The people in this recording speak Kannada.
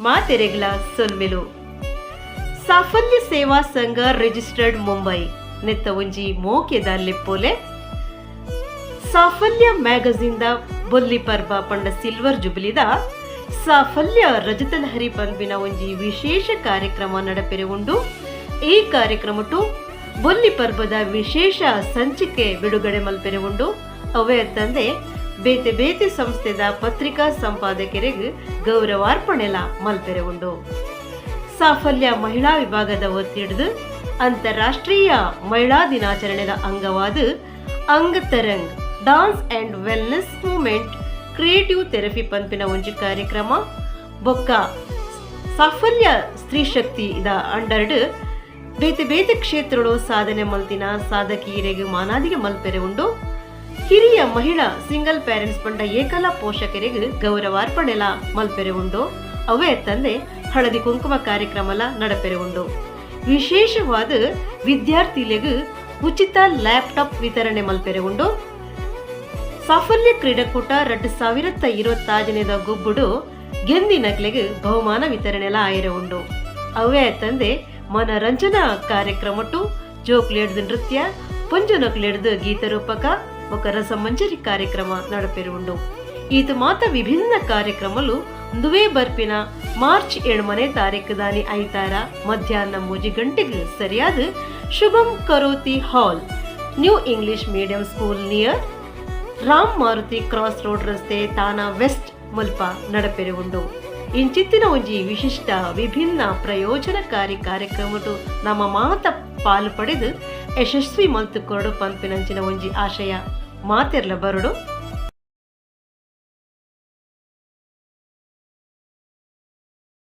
ಮಾತೆರೆಗ್ಲ ಸೊಲ್ಮೆಲು ಸಾಫಲ್ಯ ಸೇವಾ ಸಂಘ ರಿಜಿಸ್ಟರ್ಡ್ ಮುಂಬೈ ನೆತ್ತ ಒಂಜಿ ಮೋಕೆದ ಲೆಪ್ಪೋಲೆ ಸಾಫಲ್ಯ ಮ್ಯಾಗಝಿನ್ ದ ಬೊಲ್ಲಿ ಪರ್ಬ ಪಂಡ ಸಿಲ್ವರ್ ಜುಬಿಲಿದ ಸಾಫಲ್ಯ ರಜತಲಹರಿ ಪನ್ಪಿನ ಒಂಜಿ ವಿಶೇಷ ಕಾರ್ಯಕ್ರಮ ನಡಪೆರೆ ಉಂಡು. ಈ ಕಾರ್ಯಕ್ರಮಟು ಬೊಲ್ಲಿ ಪರ್ಬದ ವಿಶೇಷ ಸಂಚಿಕೆ ಬಿಡುಗಡೆ ಮಲ್ಪೆರೆ ಉಂಡು. ಅವೇ ತಂದೆ ಬೇತೆ ಬೇತೆ ಸಂಸ್ಥೆದ ಪತ್ರಿಕಾ ಸಂಪಾದಕರಿಗೆ ಗೌರವಾರ್ಪಣೆಲ ಮಲ್ಪೆರೆ ಉಂಡು. ಸಾಫಲ್ಯ ಮಹಿಳಾ ವಿಭಾಗದ ಒತ್ತಿಡಿದು ಅಂತಾರಾಷ್ಟ್ರೀಯ ಮಹಿಳಾ ದಿನಾಚರಣೆದ ಅಂಗವಾದ Angatarang dance and wellness movement creative therapy ಪಂಪಿನ ಒಂಜಿ ಕಾರ್ಯಕ್ರಮ ಬೊಕ್ಕ ಸಾಫಲ್ಯ ಸ್ತ್ರೀ ಶಕ್ತಿ ಇದ ಅಂಡರ್ಡ್ ಬೇತೆ ಬೇತೆ ಕ್ಷೇತ್ರಗಳು ಸಾಧನೆ ಮಲ್ತಿನ ಸಾಧಕಿಯರಿಗೆ ಮಾನಾದಿಗೆ ಮಲ್ಪೆರೆ ಉಂಡು. ಹಿರಿಯ ಮಹಿಳಾ ಸಿಂಗಲ್ ಪೇರೆಂಟ್ಸ್ ಪಂಡ ಏಕಲಾ ಪೋಷಕರಿಗೆ ಗೌರವಾರ್ಪಣೆಲ ಮಲ್ಪೆರೆ ಉಂಡು. ಅವೇ ತಂದೆ ಹಳದಿ ಕುಂಕುಮ ಕಾರ್ಯಕ್ರಮಲ ನಡಪೆರೆ ಉಂಡು. ವಿಶೇಷವಾದ ವಿದ್ಯಾರ್ಥಿಗಳಿಗೆ ಉಚಿತ ಲ್ಯಾಪ್ಟಾಪ್ ವಿತರಣೆ ಮಲ್ಪೆರೆ ಉಂಡು. ಸಾಫಲ್ಯ ಕ್ರೀಡಾಕೂಟ 2025 ಗೊಬ್ಬುಡು ಗೆಂದಿನಕ್ಲೆಗೆ ಬಹುಮಾನ ವಿತರಣೆಲ ಆಯ್ರೆ ಉಂಡು. ಅವೇ ತಂದೆ ಮನರಂಜನಾ ಕಾರ್ಯಕ್ರಮಟು ಜೋಕ್ಲೆಡ್ದು ನೃತ್ಯ ಪಂಜನಕ್ಲೆಡ್ದು ಗೀತರೂಪಕ ఒక రసమంజరి కార్ಯಕ್ರಮ ನಡಪೆರೆ ಉಂಡು. ಇದು ಮಾತ ವಿಭಿನ್ನ ಕಾರ್ಯಕ್ರಮಲು ದುವೇ ಬರ್ಪಿನ ಮಾರ್ಚ್ 7 ತಾರೀಕು ದಾನಿ ಐತಾರ ಮಧ್ಯಾಹ್ನ 3 ಗಂಟೆಗೆ ಸರಿಯಾದ Shubham Karoti hall new English medium school near Ram Maruti cross road ರಸ್ತೆ ತಾನಾ ವೆಸ್ಟ್ ಮುಲ್ಪ ನಡಪೆರೆ ಉಂಡು. ಇಂಚಿತ್ತಿನ ಒಂಜಿ ವಿಶಿಷ್ಟ ವಿಭಿನ್ನ ಪ್ರಯೋಜನಕಾರಿ ಕಾರ್ಯಕ್ರಮಟು ನಮ್ಮ ಮಾತ ಪಾಲು ಪಡೆದು ಯಶಸ್ವಿ ಮಲ್ತು ಕೊರಡು ಪಂಪಿನಂಚಿನ ಒಂಜಿ ಆಶಯ ಮಾತೆರ್ಲ ಬರಡು.